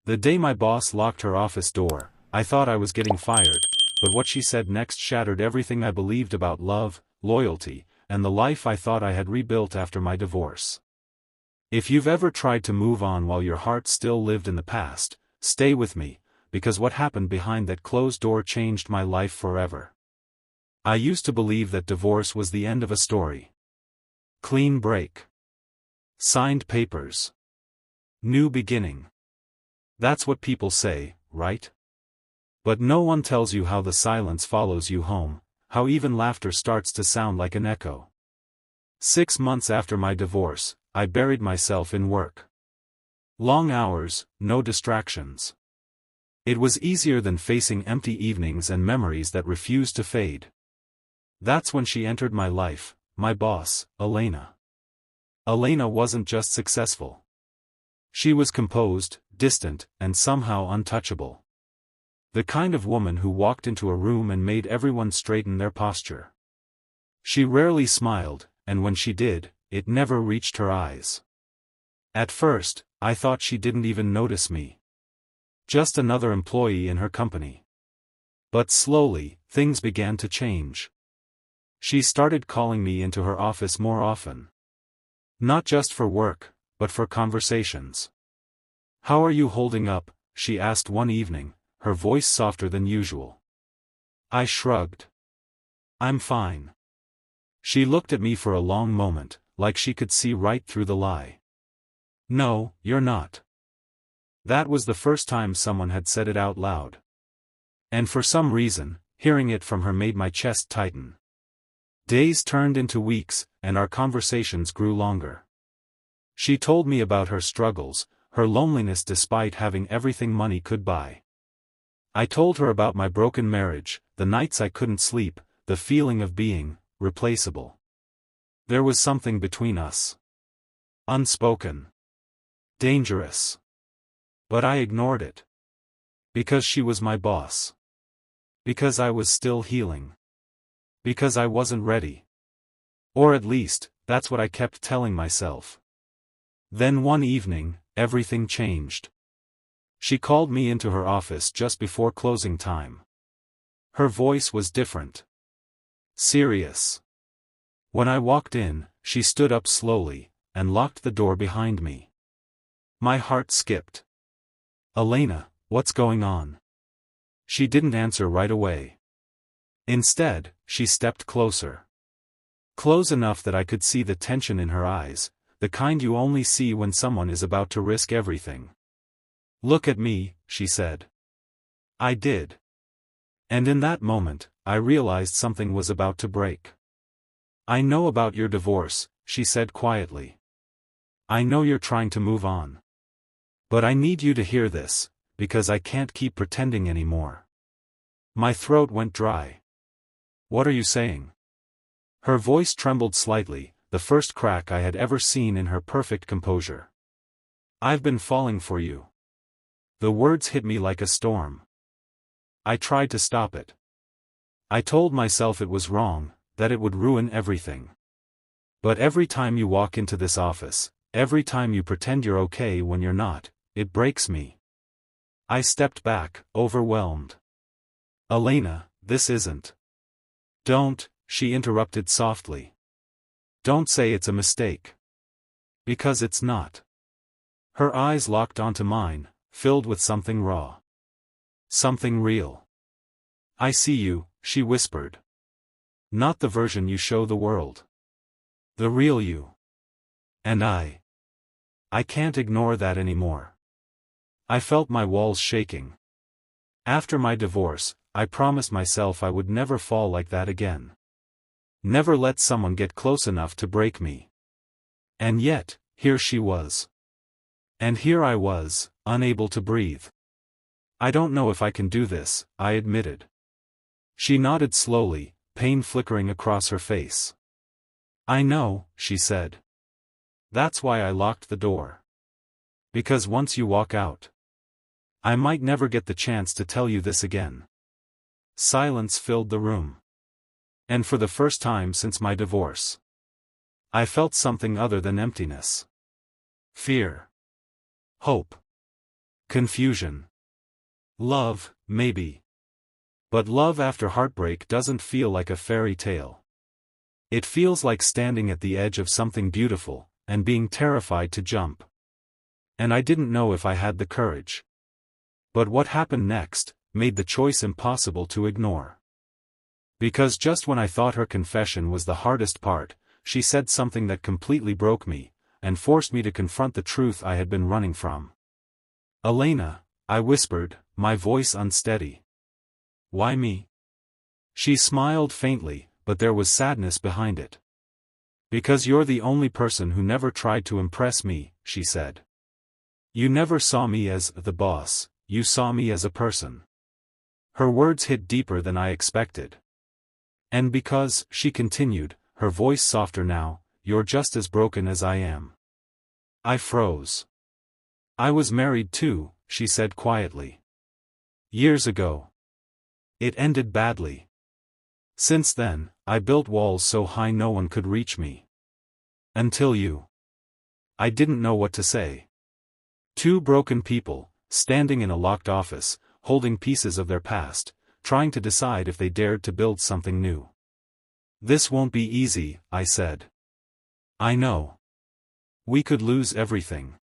The day my boss locked her office door, I thought I was getting fired, but what she said next shattered everything I believed about love, loyalty, and the life I thought I had rebuilt after my divorce. If you've ever tried to move on while your heart still lived in the past, stay with me, because what happened behind that closed door changed my life forever. I used to believe that divorce was the end of a story. Clean break. Signed papers. New beginning. That's what people say, right? But no one tells you how the silence follows you home, how even laughter starts to sound like an echo. 6 months after my divorce, I buried myself in work. Long hours, no distractions. It was easier than facing empty evenings and memories that refused to fade. That's when she entered my life, my boss, Elena. Elena wasn't just successful. She was composed, distant, and somehow untouchable. The kind of woman who walked into a room and made everyone straighten their posture. She rarely smiled, and when she did, it never reached her eyes. At first, I thought she didn't even notice me. Just another employee in her company. But slowly, things began to change. She started calling me into her office more often. Not just for work, but for conversations. "How are you holding up?" she asked one evening, her voice softer than usual. I shrugged. "I'm fine." She looked at me for a long moment, like she could see right through the lie. "No, you're not." That was the first time someone had said it out loud. And for some reason, hearing it from her made my chest tighten. Days turned into weeks, and our conversations grew longer. She told me about her struggles, her loneliness despite having everything money could buy. I told her about my broken marriage, the nights I couldn't sleep, the feeling of being replaceable. There was something between us. Unspoken. Dangerous. But I ignored it. Because she was my boss. Because I was still healing. Because I wasn't ready. Or at least, that's what I kept telling myself. Then one evening, everything changed. She called me into her office just before closing time. Her voice was different. Serious. When I walked in, she stood up slowly, and locked the door behind me. My heart skipped. "Elena, what's going on?" She didn't answer right away. Instead, she stepped closer. Close enough that I could see the tension in her eyes, the kind you only see when someone is about to risk everything. "Look at me," she said. I did. And in that moment, I realized something was about to break. "I know about your divorce," she said quietly. "I know you're trying to move on. But I need you to hear this, because I can't keep pretending anymore." My throat went dry. "What are you saying?" Her voice trembled slightly, the first crack I had ever seen in her perfect composure. "I've been falling for you." The words hit me like a storm. I tried to stop it. I told myself it was wrong, that it would ruin everything. But every time you walk into this office, every time you pretend you're okay when you're not, it breaks me. I stepped back, overwhelmed. "Elena, this isn't." "Don't," she interrupted softly. "Don't say it's a mistake. Because it's not." Her eyes locked onto mine, filled with something raw. Something real. "I see you," she whispered. "Not the version you show the world. The real you." And I can't ignore that anymore. I felt my walls shaking. After my divorce, I promised myself I would never fall like that again. Never let someone get close enough to break me. And yet, here she was. And here I was, unable to breathe. "I don't know if I can do this," I admitted. She nodded slowly, pain flickering across her face. "I know," she said. "That's why I locked the door. Because once you walk out, I might never get the chance to tell you this again." Silence filled the room. And for the first time since my divorce, I felt something other than emptiness. Fear. Hope. Confusion. Love, maybe. But love after heartbreak doesn't feel like a fairy tale. It feels like standing at the edge of something beautiful, and being terrified to jump. And I didn't know if I had the courage. But what happened next made the choice impossible to ignore. Because just when I thought her confession was the hardest part, she said something that completely broke me, and forced me to confront the truth I had been running from. "Elena," I whispered, my voice unsteady. "Why me?" She smiled faintly, but there was sadness behind it. "Because you're the only person who never tried to impress me," she said. "You never saw me as the boss, you saw me as a person." Her words hit deeper than I expected. "And because," she continued, her voice softer now, "you're just as broken as I am." I froze. "I was married too," she said quietly. "Years ago. It ended badly. Since then, I built walls so high no one could reach me. Until you." I didn't know what to say. Two broken people, standing in a locked office, holding pieces of their past, trying to decide if they dared to build something new. "This won't be easy," I said. "I know. We could lose everything.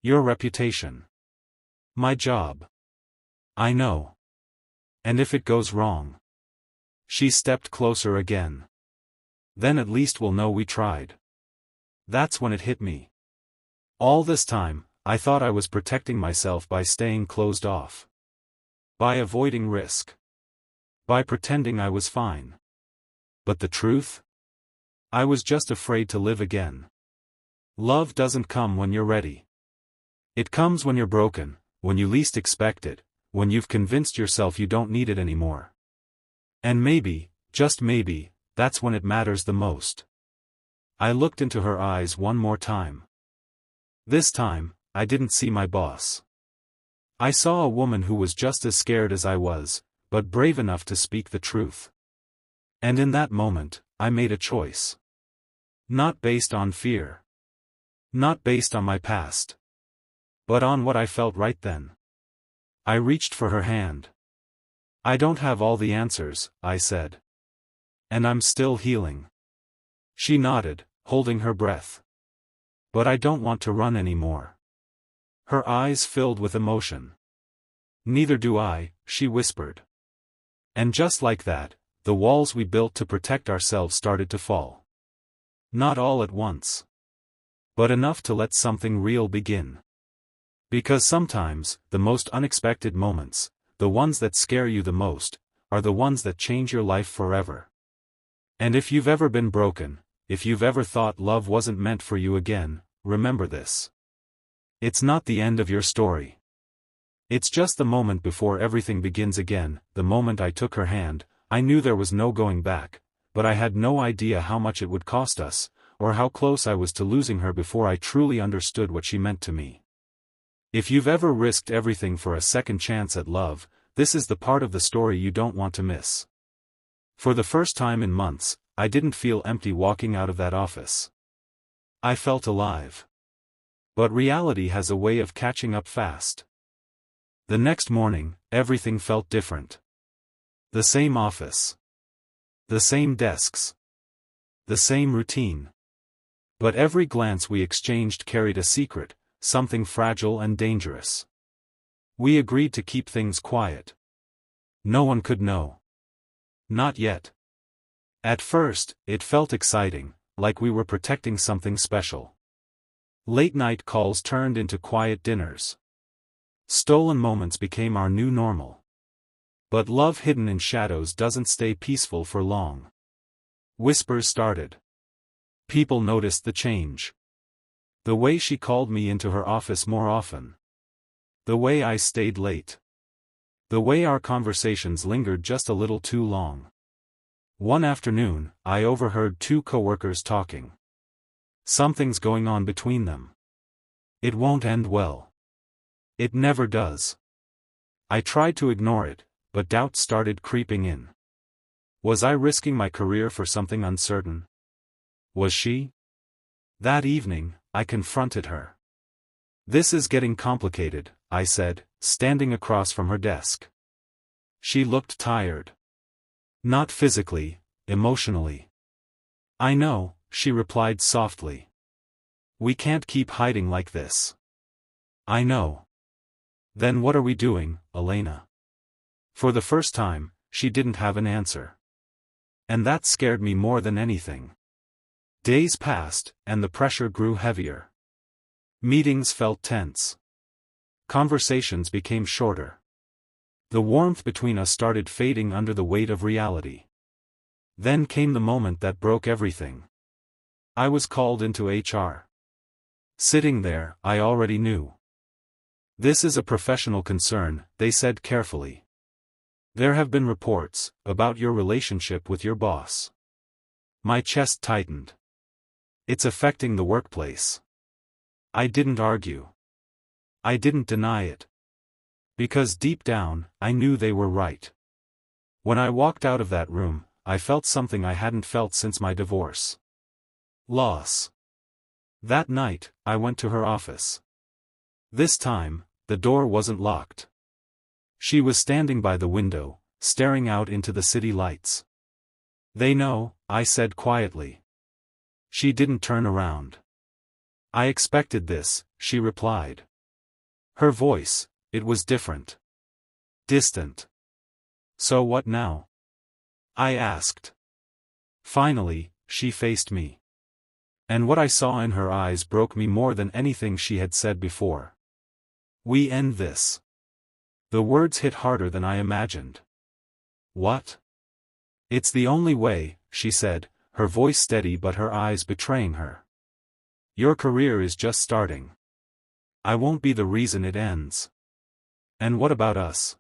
Your reputation. My job. I know. And if it goes wrong." She stepped closer again. "Then at least we'll know we tried." That's when it hit me. All this time, I thought I was protecting myself by staying closed off. By avoiding risk. By pretending I was fine. But the truth? I was just afraid to live again. Love doesn't come when you're ready. It comes when you're broken, when you least expect it, when you've convinced yourself you don't need it anymore. And maybe, just maybe, that's when it matters the most. I looked into her eyes one more time. This time, I didn't see my boss. I saw a woman who was just as scared as I was, but brave enough to speak the truth. And in that moment, I made a choice. Not based on fear. Not based on my past. But on what I felt right then. I reached for her hand. "I don't have all the answers," I said. "And I'm still healing." She nodded, holding her breath. "But I don't want to run anymore." Her eyes filled with emotion. "Neither do I," she whispered. And just like that, the walls we built to protect ourselves started to fall. Not all at once. But enough to let something real begin. Because sometimes, the most unexpected moments, the ones that scare you the most, are the ones that change your life forever. And if you've ever been broken, if you've ever thought love wasn't meant for you again, remember this. It's not the end of your story. It's just the moment before everything begins again. The moment I took her hand, I knew there was no going back, but I had no idea how much it would cost us, or how close I was to losing her before I truly understood what she meant to me. If you've ever risked everything for a second chance at love, this is the part of the story you don't want to miss. For the first time in months, I didn't feel empty walking out of that office. I felt alive. But reality has a way of catching up fast. The next morning, everything felt different. The same office. The same desks. The same routine. But every glance we exchanged carried a secret, something fragile and dangerous. We agreed to keep things quiet. No one could know. Not yet. At first, it felt exciting, like we were protecting something special. Late-night calls turned into quiet dinners. Stolen moments became our new normal. But love hidden in shadows doesn't stay peaceful for long. Whispers started. People noticed the change. The way she called me into her office more often. The way I stayed late. The way our conversations lingered just a little too long. One afternoon, I overheard two coworkers talking. Something's going on between them. It won't end well. It never does. I tried to ignore it, but doubt started creeping in. Was I risking my career for something uncertain? Was she? That evening, I confronted her. This is getting complicated, I said, standing across from her desk. She looked tired. Not physically, emotionally. I know, she replied softly. We can't keep hiding like this. I know. Then what are we doing, Elena? For the first time, she didn't have an answer. And that scared me more than anything. Days passed, and the pressure grew heavier. Meetings felt tense. Conversations became shorter. The warmth between us started fading under the weight of reality. Then came the moment that broke everything. I was called into HR. Sitting there, I already knew. This is a professional concern, they said carefully. There have been reports about your relationship with your boss. My chest tightened. It's affecting the workplace. I didn't argue. I didn't deny it. Because deep down, I knew they were right. When I walked out of that room, I felt something I hadn't felt since my divorce. Loss. That night, I went to her office. This time, the door wasn't locked. She was standing by the window, staring out into the city lights. They know, I said quietly. She didn't turn around. I expected this, she replied. Her voice, it was different. Distant. So what now? I asked. Finally, she faced me. And what I saw in her eyes broke me more than anything she had said before. We end this. The words hit harder than I imagined. What? It's the only way, she said, her voice steady but her eyes betraying her. Your career is just starting. I won't be the reason it ends. And what about us?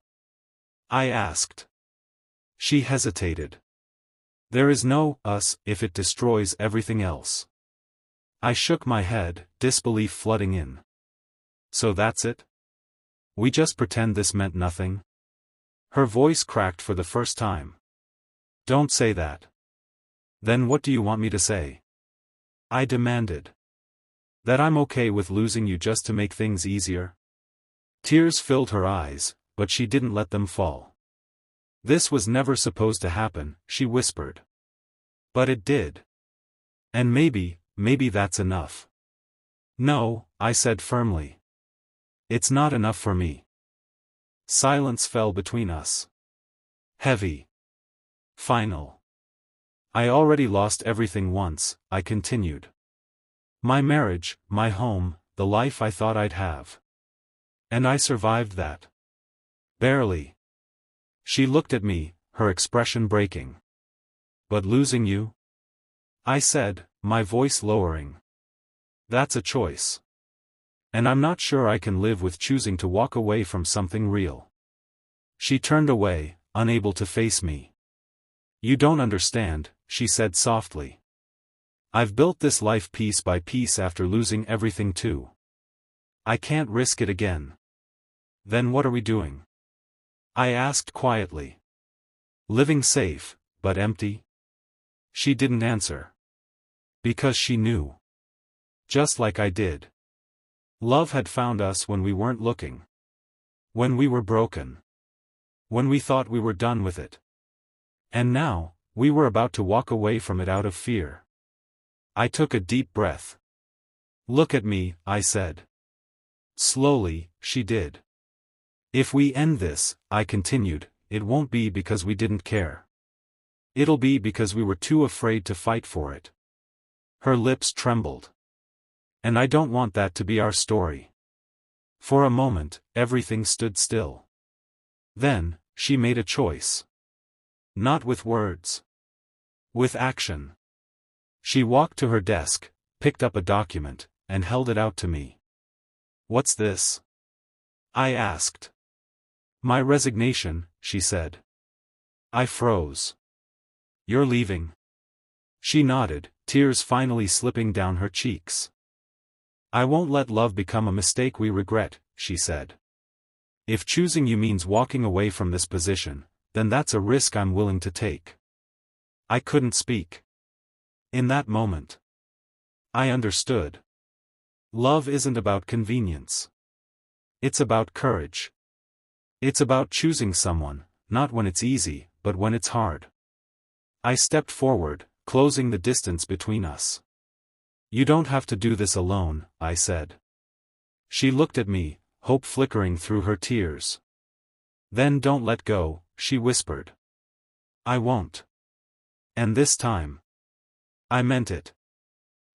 I asked. She hesitated. There is no us if it destroys everything else. I shook my head, disbelief flooding in. So that's it? We just pretend this meant nothing? Her voice cracked for the first time. Don't say that. Then what do you want me to say? I demanded. That I'm okay with losing you just to make things easier? Tears filled her eyes, but she didn't let them fall. This was never supposed to happen, she whispered. But it did. And maybe that's enough. No, I said firmly. It's not enough for me. Silence fell between us. Heavy. Final. I already lost everything once, I continued. My marriage, my home, the life I thought I'd have. And I survived that. Barely. She looked at me, her expression breaking. But losing you? I said, my voice lowering. That's a choice. And I'm not sure I can live with choosing to walk away from something real. She turned away, unable to face me. You don't understand, she said softly. I've built this life piece by piece after losing everything too. I can't risk it again. Then what are we doing? I asked quietly. Living safe, but empty? She didn't answer. Because she knew. Just like I did. Love had found us when we weren't looking. When we were broken. When we thought we were done with it. And now, we were about to walk away from it out of fear. I took a deep breath. Look at me, I said. Slowly, she did. If we end this, I continued, it won't be because we didn't care. It'll be because we were too afraid to fight for it. Her lips trembled. And I don't want that to be our story. For a moment, everything stood still. Then, she made a choice. Not with words. With action. She walked to her desk, picked up a document, and held it out to me. What's this? I asked. My resignation, she said. I froze. You're leaving? She nodded, tears finally slipping down her cheeks. I won't let love become a mistake we regret, she said. If choosing you means walking away from this position, then that's a risk I'm willing to take. I couldn't speak. In that moment. I understood. Love isn't about convenience. It's about courage. It's about choosing someone, not when it's easy, but when it's hard. I stepped forward, closing the distance between us. You don't have to do this alone, I said. She looked at me, hope flickering through her tears. Then don't let go, she whispered. I won't. And this time, I meant it.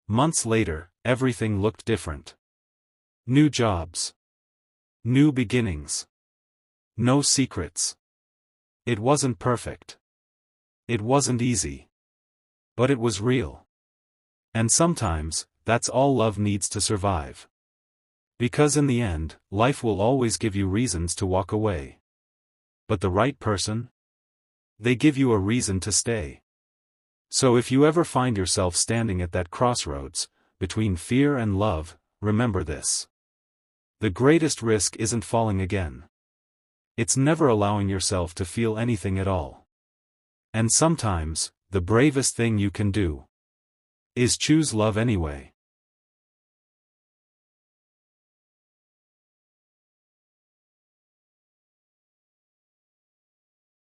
Months later, everything looked different. New jobs. New beginnings. No secrets. It wasn't perfect. It wasn't easy. But it was real. And sometimes, that's all love needs to survive. Because in the end, life will always give you reasons to walk away. But the right person? They give you a reason to stay. So if you ever find yourself standing at that crossroads, between fear and love, remember this. The greatest risk isn't falling again. It's never allowing yourself to feel anything at all. And sometimes, the bravest thing you can do is choose love anyway.